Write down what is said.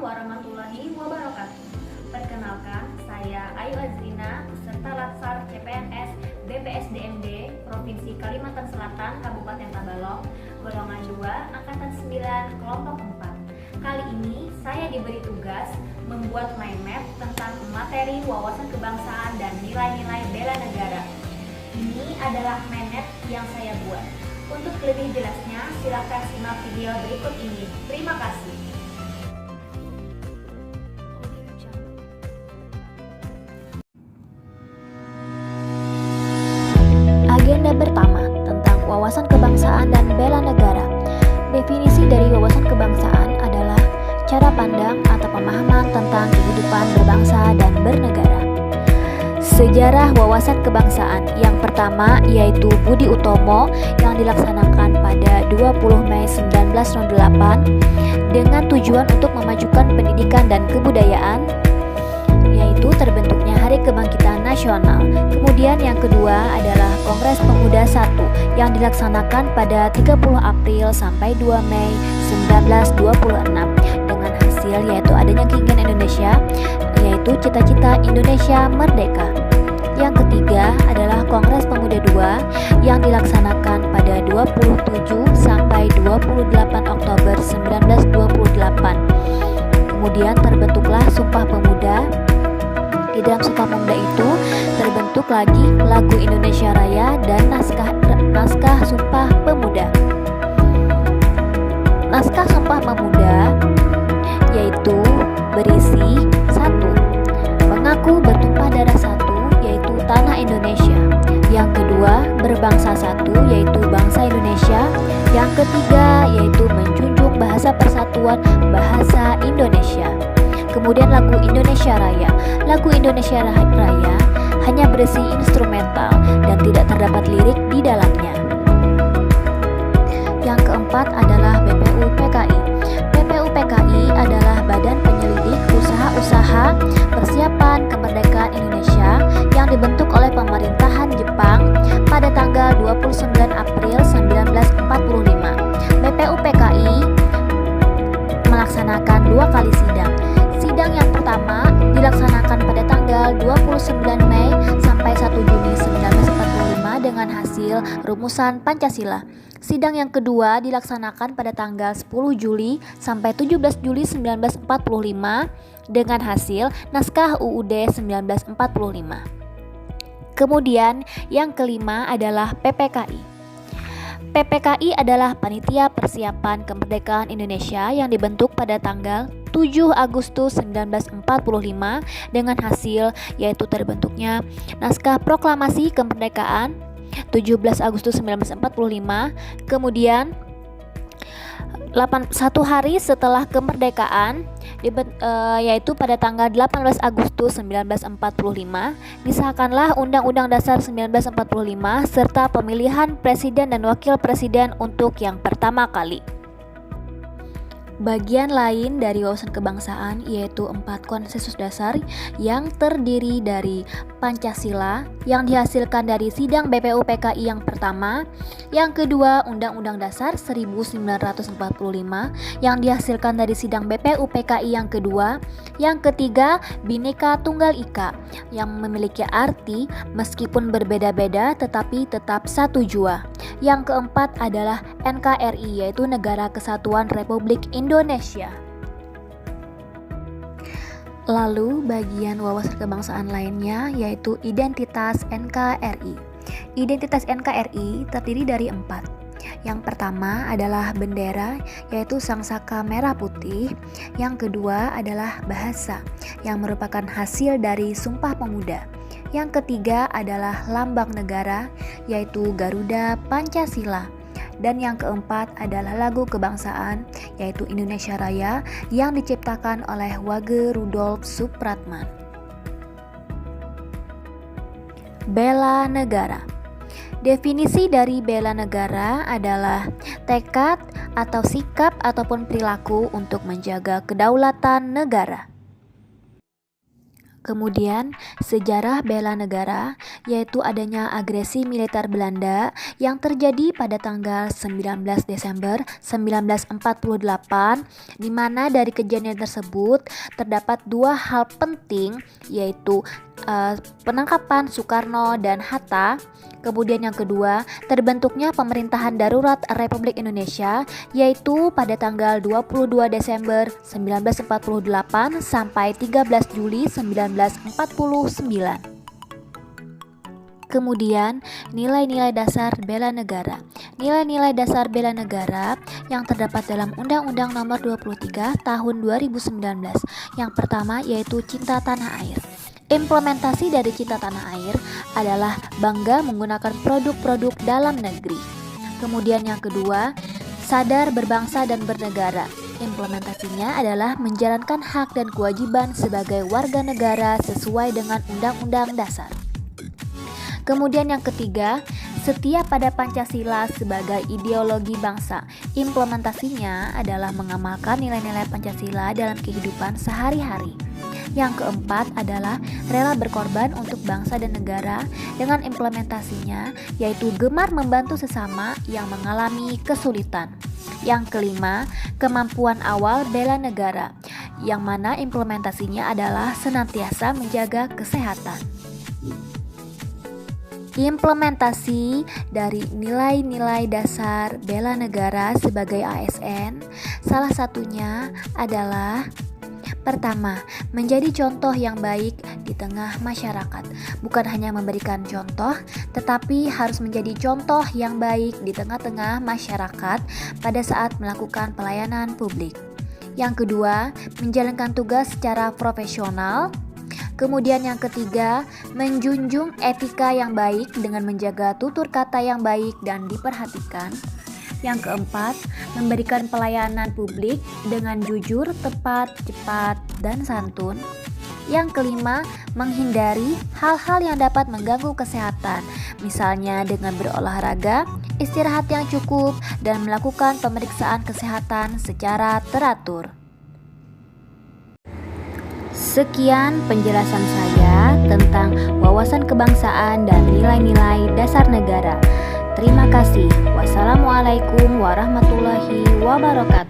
warahmatullahi wabarakatuh. Perkenalkan, saya Ayu Azrina, peserta Latsar CPNS BPSDMD Provinsi Kalimantan Selatan, Kabupaten Tabalong, golongan 2, angkatan 9, kelompok 4. Kali ini saya diberi tugas membuat mind map tentang materi wawasan kebangsaan dan nilai-nilai bela negara. Ini adalah mind map yang saya buat. Untuk lebih jelasnya, silakan simak video berikut ini. Terima kasih. Agenda pertama tentang wawasan kebangsaan dan bela negara. Definisi dari wawasan kebangsaan adalah cara pandang atau pemahaman tentang kehidupan berbangsa dan bernegara. Sejarah wawasan kebangsaan yang pertama yaitu Budi Utomo yang dilaksanakan pada 20 Mei 1908 dengan tujuan untuk memajukan pendidikan dan kebudayaan, yaitu terbentuknya Hari Kebangkitan Nasional. Kemudian yang kedua adalah Kongres Pemuda I yang dilaksanakan pada 30 April sampai 2 Mei 1926 dengan hasil yaitu adanya keinginan Indonesia, yaitu cita-cita Indonesia merdeka. Yang ketiga adalah Kongres Pemuda II yang dilaksanakan pada 27 sampai 28 Oktober 1928. Kemudian terbentuklah Sumpah Pemuda. Di dalam Sumpah Pemuda itu terbentuk lagi lagu Indonesia Raya dan naskah Sumpah Pemuda. Naskah Sumpah Pemuda yaitu berisi 1. Mengaku bertumpah darah satu, yaitu tanah Indonesia. Yang kedua, berbangsa satu, yaitu bangsa Indonesia. Yang ketiga, yaitu menjunjung bahasa persatuan, bahasa Indonesia. Kemudian lagu Indonesia Raya. Lagu Indonesia Raya hanya berisi instrumental dan tidak terdapat lirik di dalamnya. Yang keempat adalah BPUPKI. BPUPKI adalah badan penyelidik usaha-usaha persiapan kemerdekaan Indonesia yang dibentuk oleh pemerintahan Jepang pada tanggal 29 April 1945. BPUPKI melaksanakan 2 kali sidang. Sidang yang pertama dilaksanakan pada tanggal 29 Mei sampai 1 Juni 1945 dengan hasil rumusan Pancasila. Sidang yang kedua dilaksanakan pada tanggal 10 Juli sampai 17 Juli 1945 dengan hasil naskah UUD 1945. Kemudian yang kelima adalah PPKI. PPKI adalah Panitia Persiapan Kemerdekaan Indonesia yang dibentuk pada tanggal 7 Agustus 1945 dengan hasil yaitu terbentuknya naskah Proklamasi Kemerdekaan 17 Agustus 1945. Kemudian 1 hari setelah kemerdekaan yaitu pada tanggal 18 Agustus 1945 disahkanlah Undang-Undang Dasar 1945 serta pemilihan presiden dan wakil presiden untuk yang pertama kali. Bagian lain dari wawasan kebangsaan yaitu 4 konsensus dasar yang terdiri dari Pancasila yang dihasilkan dari sidang BPUPKI yang pertama, yang kedua Undang-Undang Dasar 1945 yang dihasilkan dari sidang BPUPKI yang kedua, yang ketiga Bhinneka Tunggal Ika yang memiliki arti meskipun berbeda-beda tetapi tetap satu jua. Yang keempat adalah NKRI yaitu Negara Kesatuan Republik Indonesia. Lalu bagian wawasan kebangsaan lainnya yaitu identitas NKRI. Identitas NKRI terdiri dari 4. Yang pertama adalah bendera yaitu sangsaka merah putih. Yang kedua adalah bahasa yang merupakan hasil dari Sumpah Pemuda. Yang ketiga adalah lambang negara yaitu Garuda Pancasila. Dan yang keempat adalah lagu kebangsaan yaitu Indonesia Raya yang diciptakan oleh Wage Rudolf Supratman. Bela negara. Definisi dari bela negara adalah tekad atau sikap ataupun perilaku untuk menjaga kedaulatan negara. Kemudian, sejarah bela negara, yaitu adanya agresi militer Belanda yang terjadi pada tanggal 19 Desember 1948, di mana dari kejadian tersebut terdapat dua hal penting, yaitu penangkapan Soekarno dan Hatta. Kemudian yang kedua, terbentuknya pemerintahan darurat Republik Indonesia, yaitu pada tanggal 22 Desember 1948 sampai 13 Juli 1949. Kemudian, nilai-nilai dasar bela negara. Nilai-nilai dasar bela negara yang terdapat dalam Undang-Undang Nomor 23 Tahun 2019. Yang pertama yaitu cinta tanah air. Implementasi dari cinta tanah air adalah bangga menggunakan produk-produk dalam negeri. Kemudian yang kedua, sadar berbangsa dan bernegara. Implementasinya adalah menjalankan hak dan kewajiban sebagai warga negara sesuai dengan Undang-Undang Dasar. Kemudian yang ketiga, setia pada Pancasila sebagai ideologi bangsa. Implementasinya adalah mengamalkan nilai-nilai Pancasila dalam kehidupan sehari-hari. Yang keempat adalah rela berkorban untuk bangsa dan negara dengan implementasinya, yaitu gemar membantu sesama yang mengalami kesulitan. Yang kelima, kemampuan awal bela negara, yang mana implementasinya adalah senantiasa menjaga kesehatan. Implementasi dari nilai-nilai dasar bela negara sebagai ASN, salah satunya adalah pertama, menjadi contoh yang baik di tengah masyarakat. Bukan hanya memberikan contoh, tetapi harus menjadi contoh yang baik di tengah-tengah masyarakat pada saat melakukan pelayanan publik. Yang kedua, menjalankan tugas secara profesional. Kemudian yang ketiga, menjunjung etika yang baik dengan menjaga tutur kata yang baik dan diperhatikan. Yang keempat, memberikan pelayanan publik dengan jujur, tepat, cepat, dan santun. Yang kelima, menghindari hal-hal yang dapat mengganggu kesehatan, misalnya dengan berolahraga, istirahat yang cukup, dan melakukan pemeriksaan kesehatan secara teratur. Sekian penjelasan saya tentang wawasan kebangsaan dan nilai-nilai dasar negara. Terima kasih. Wassalamualaikum warahmatullahi wabarakatuh.